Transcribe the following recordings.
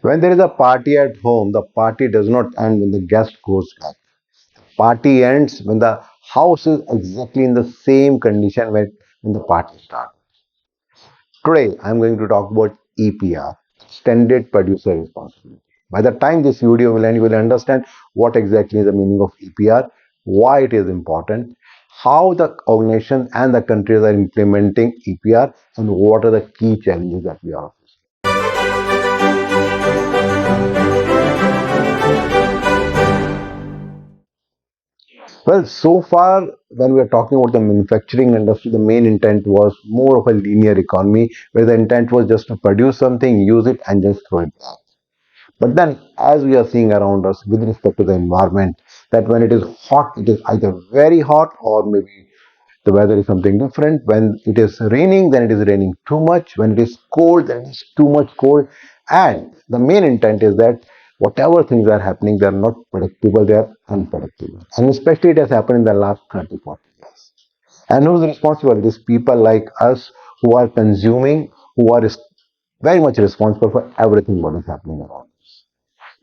When there is a party at home, the party does not end when the guest goes back. Party ends when the house is exactly in the same condition when the party starts. Today, I'm going to talk about EPR, Extended Producer Responsibility. By the time this video will end, you will understand what exactly is the meaning of EPR, why it is important, how the organization and the countries are implementing EPR, and what are the key challenges that we are facing. Well, so far, when we are talking about the manufacturing industry, the main intent was more of a linear economy where the intent was just to produce something, use it, and just throw it back. But then, as we are seeing around us with respect to the environment, that when it is hot, it is either very hot or maybe the weather is something different. When it is raining, then it is raining too much. When it is cold, then it is too much cold. And the main intent is that whatever things are happening, they are not predictable, they are unpredictable. And especially it has happened in the last 30, 40 years. And who's responsible? It is people like us who are consuming, who are very much responsible for everything what is happening around us.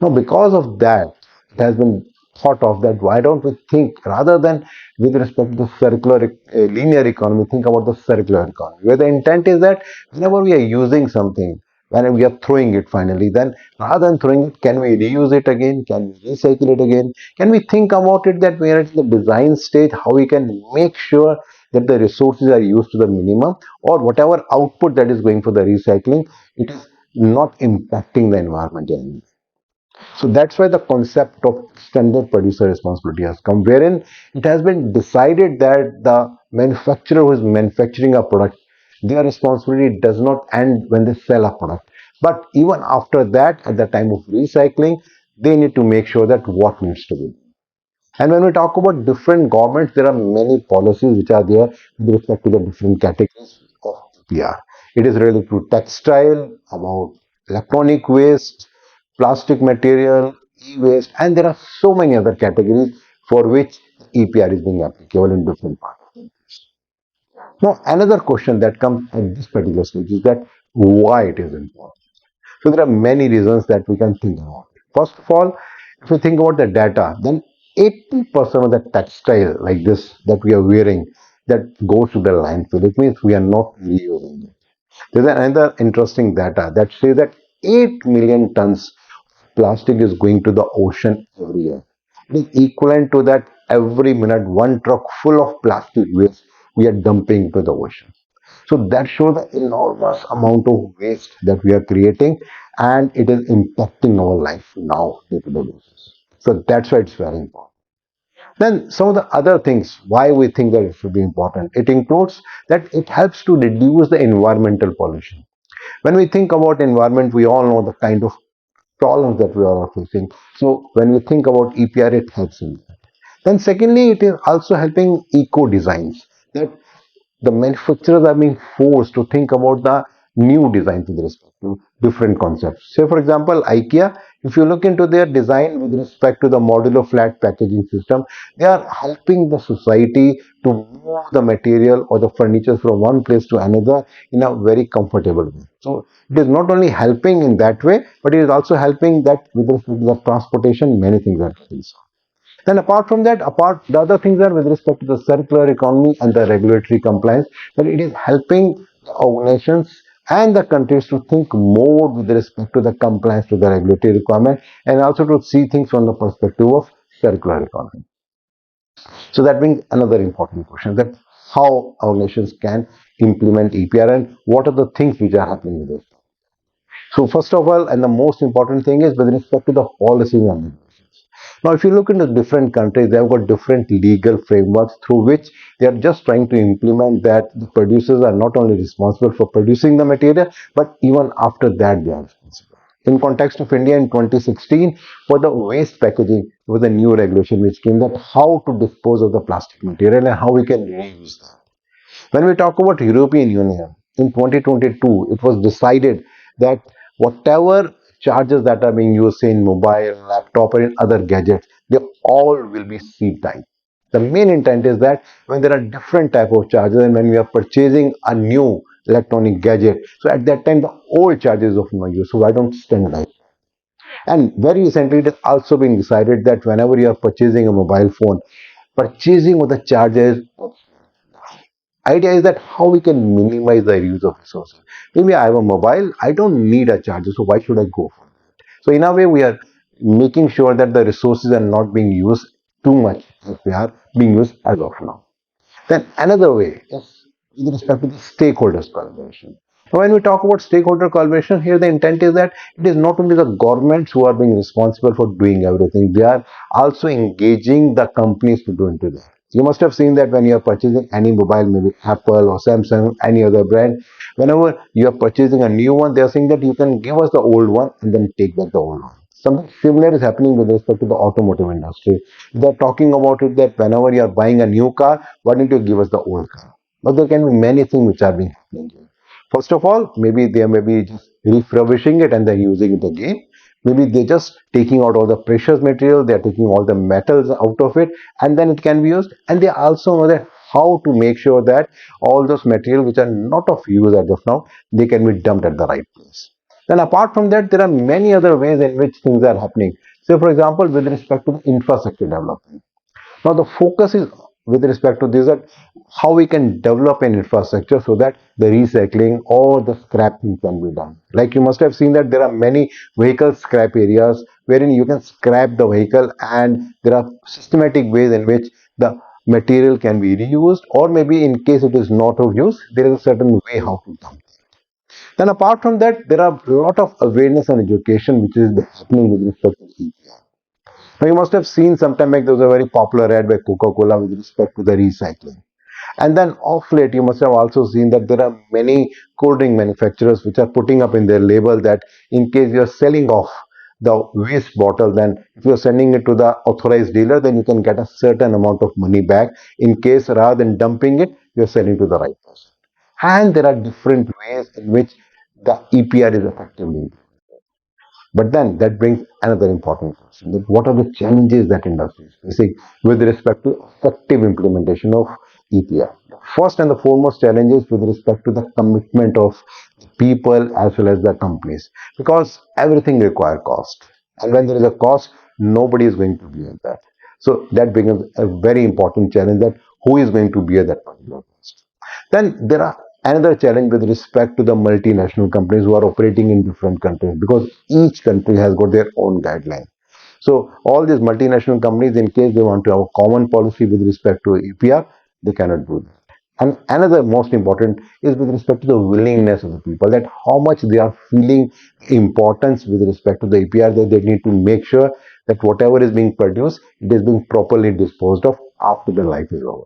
Now, because of that, it has been thought of that why don't we think rather than with respect to the circular linear economy, think about the circular economy, where the intent is that whenever we are using something, when we are throwing it finally, then rather than throwing it, can we reuse it again? Can we recycle it again? Can we think about it that we are at the design stage, how we can make sure that the resources are used to the minimum or whatever output that is going for the recycling, it is not impacting the environment anymore. So that's why the concept of extended producer responsibility has come, wherein it has been decided that the manufacturer who is manufacturing a product, their responsibility does not end when they sell a product. But even after that, at the time of recycling, they need to make sure that what needs to be done. And when we talk about different governments, there are many policies which are there with respect to the different categories of EPR. It is related to textile, about electronic waste, plastic material, e-waste, and there are so many other categories for which EPR is being applicable in different parts. Now, another question that comes at this particular stage is that why it is important. So there are many reasons that we can think about. First of all, if we think about the data, then 80% of the textile like this that we are wearing that goes to the landfill. It means we are not reusing it. There's another interesting data that says that 8 million tons plastic is going to the ocean every year. It is equivalent to that every minute one truck full of plastic waste we are dumping to the ocean. So that shows the enormous amount of waste that we are creating and it is impacting our life now day to day basis. So that's why it's very important. Then some of the other things why we think that it should be important. It includes that it helps to reduce the environmental pollution. When we think about environment, we all know the kind of problems that we are facing. So when we think about EPR, it helps in that. Then secondly, it is also helping eco designs that the manufacturers are being forced to think about the new designs with respect to different concepts. Say, for example, IKEA, if you look into their design with respect to the modular flat packaging system, they are helping the society to move the material or the furniture from one place to another in a very comfortable way. So it is not only helping in that way, but it is also helping that with respect to the transportation, many things are getting solved. Then apart from that, apart the other things are with respect to the circular economy and the regulatory compliance, that it is helping the organizations and the countries to think more with respect to the compliance to the regulatory requirement and also to see things from the perspective of circular economy. So that brings another important question that how organizations can implement EPR and what are the things which are happening with it. So first of all, and the most important thing is with respect to the policies and regulations. Now, if you look into different countries, they have got different legal frameworks through which they are just trying to implement that the producers are not only responsible for producing the material, but even after that they are responsible. In context of India in 2016, for the waste packaging, there was a new regulation which came that how to dispose of the plastic material and how we can reuse that. When we talk about European Union, in 2022, it was decided that whatever charges that are being used in mobile, laptop, or in other gadgets, they all will be seed time. The main intent is that when there are different type of charges and when we are purchasing a new electronic gadget, so at that time the old charges of no use. So why don't standardize? And very recently, it has also been decided that whenever you are purchasing a mobile phone, purchasing of the charges, idea is that how we can minimize the use of resources. Maybe I have a mobile, I don't need a charger, so why should I go for it? So in a way, we are making sure that the resources are not being used too much as they are being used as of now. Then another way is with respect to the stakeholders collaboration. Now, when we talk about stakeholder collaboration, here the intent is that it is not only the governments who are being responsible for doing everything, they are also engaging the companies to do into that. You must have seen that when you are purchasing any mobile, maybe Apple or Samsung, any other brand, whenever you are purchasing a new one, they are saying that you can give us the old one and then take back the old one. Something similar is happening with respect to the automotive industry. They're talking about it that whenever you are buying a new car, why don't you give us the old car? But there can be many things which are being happening here. First of all, maybe they may be just refurbishing it and then using it again. Maybe they're just taking out all the precious material, they're taking all the metals out of it, and then it can be used. And they also know that how to make sure that all those material which are not of use as of now, they can be dumped at the right place. Then apart from that, there are many other ways in which things are happening. Say, for example, with respect to the infrastructure development. Now, the focus is with respect to this that how we can develop an infrastructure so that the recycling or the scrapping can be done. Like you must have seen that there are many vehicle scrap areas wherein you can scrap the vehicle, and there are systematic ways in which the material can be reused, or maybe in case it is not of use, there is a certain way how to dump. Then apart from that, there are a lot of awareness and education which is happening with respect to EPR. Now you must have seen sometime back there was a very popular ad by Coca-Cola with respect to the recycling. And then off late, you must have also seen that there are many cold drink manufacturers which are putting up in their label that in case you are selling off the waste bottle, then if you are sending it to the authorized dealer, then you can get a certain amount of money back. In case rather than dumping it, you are selling to the right person. And there are different ways in which the EPR is effectively. But then that brings another important question, that what are the challenges that industry is facing with respect to effective implementation of EPR? First and the foremost challenge is with respect to the commitment of people as well as the companies, because everything requires cost. And when there is a cost, nobody is going to bear that. So that becomes a very important challenge, that who is going to bear that particular cost. Then there are another challenge with respect to the multinational companies who are operating in different countries, because each country has got their own guidelines. So all these multinational companies, in case they want to have a common policy with respect to EPR, they cannot do that. And another most important is with respect to the willingness of the people, that how much they are feeling importance with respect to the EPR, that they need to make sure that whatever is being produced, it is being properly disposed of after the life is over.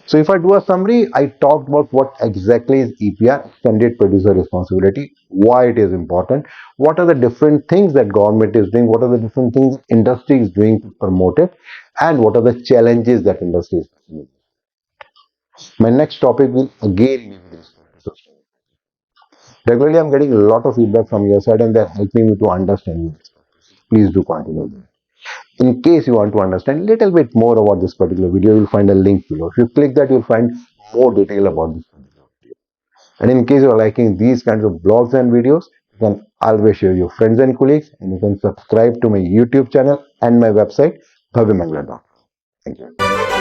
So if I do a summary, I talked about what exactly is EPR, extended producer responsibility, why it is important, what are the different things that government is doing, what are the different things industry is doing to promote it, and what are the challenges that industry is facing. My next topic will again be with respect to sustainability. Regularly, I'm getting a lot of feedback from your side, and they're helping me to understand this. Please do continue that. In case you want to understand a little bit more about this particular video, you'll find a link below. If you click that, you'll find more detail about this particular video. And in case you're liking these kinds of blogs and videos, you can always share your friends and colleagues, and you can subscribe to my YouTube channel and my website, bhavyamangla.com. Thank you.